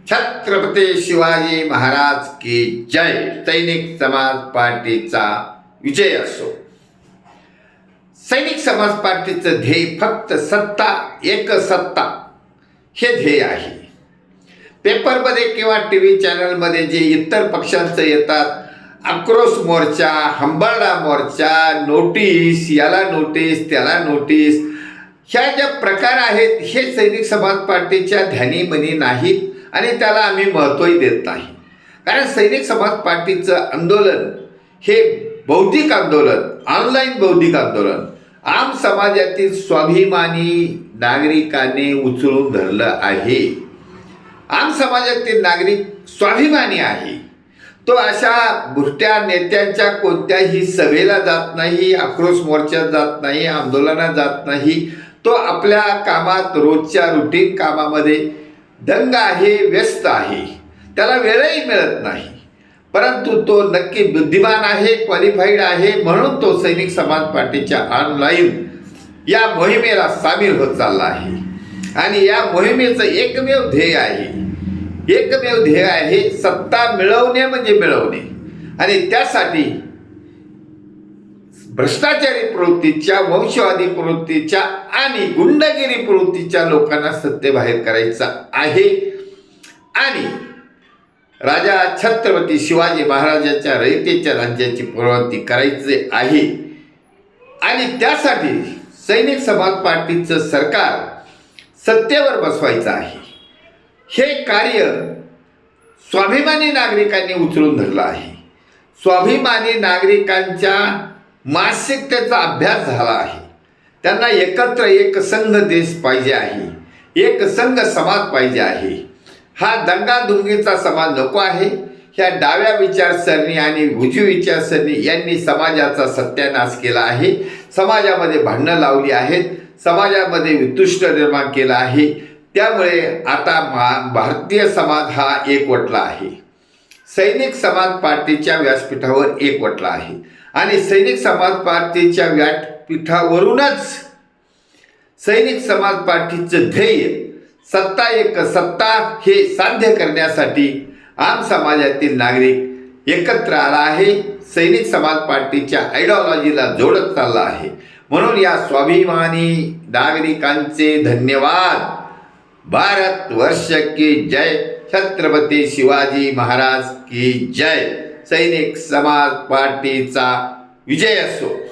छत्रपती शिवाजी महाराज की जय. सैनिक समाज पार्टीचा विजय असो. सैनिक समाज पार्टीचं ध्येय फक्त सत्ता, एक सत्ता हे ध्येय आहे. पेपरमध्ये किंवा टी व्ही चॅनलमध्ये जे इतर पक्षांचं येतात, आक्रोश मोर्चा, हंबरडा मोर्चा, नोटीस, याला नोटीस त्याला नोटीस, ह्या ज्या प्रकार आहेत हे सैनिक समाज पार्टीच्या ध्यानीमनी नाहीत आणि त्याला आम्ही महत्त्वही देत नाही. कारण सैनिक समाज पार्टीचं आंदोलन हे बौद्धिक आंदोलन, ऑनलाईन बौद्धिक आंदोलन आम समाजातील स्वाभिमानी नागरिकांनी उचलून धरलं आहे. आम समाजातील नागरिक स्वाभिमानी आहे. तो अशा भुरट्या नेत्यांच्या कोणत्याही सभेला जात नाही, आक्रोश मोर्चात जात नाही, आंदोलनात जात नाही. तो आपल्या कामात, रोजच्या रुटीन कामामध्ये दंग आहे, व्यस्त आहे. त्याला वेळही मिळत नाही. परंतु तो नक्की बुद्धिमान आहे, क्वालिफाईड आहे, म्हणून तो सैनिक समाज पार्टीच्या ऑनलाईन या मोहिमेला सामील होत चालला आहे. आणि या मोहिमेचं एकमेव ध्येय आहे सत्ता मिळवणे म्हणजे मिळवणे. आणि त्यासाठी भ्रष्टाचारी प्रवृत्तीच्या, वंशवादी प्रवृत्तीच्या आणि गुंडगिरी प्रवृत्तीच्या लोकांना सत्तेबाहेर करायचं आहे. आणि राजा छत्रपती शिवाजी महाराजांच्या रयतेच्या राज्याची पुनरावृत्ती करायचे आहे. आणि त्यासाठी सैनिक समाज पार्टीचं सरकार सत्तेवर बसवायचं आहे. हे कार्य स्वाभिमानी नागरिकांनी उचलून धरलं आहे. स्वाभिमानी नागरिकांच्या मानसिकतेचा अभ्यास झाला आहे. त्यांना एकत्र एक संघ देश पाहिजे आहे, एक संघ समाज पाहिजे आहे. हा दंगादुंगीचा समाज नको आहे. ह्या डाव्या विचारसरणी आणि उजवी विचारसरणी यांनी समाजाचा सत्यानाश केला आहे. समाजामध्ये भांडणं लावली आहेत, समाजामध्ये वितुष्ट निर्माण केला आहे. त्यामुळे आता भारतीय समाज हा एकवटला आहे. सैनिक समाज पार्टीच्या व्यासपीठावर एकवटला आहे. आणि सैनिक समाज पार्टीच्या व्यासपीठावरूनच सैनिक समाज पार्टीचं ध्येय सत्ता एक सत्ता हे साध्य करण्यासाठी आम समाजातील नागरिक एकत्र आला आहे. सैनिक समाज पार्टीच्या आयडिओलॉजीला जोडत चालला आहे. म्हणून या स्वाभिमानी नागरिकांचे धन्यवाद. भारत वर्ष की जय. छत्रपती शिवाजी महाराज की जय. सैनिक समाज पार्टीचा विजय असो.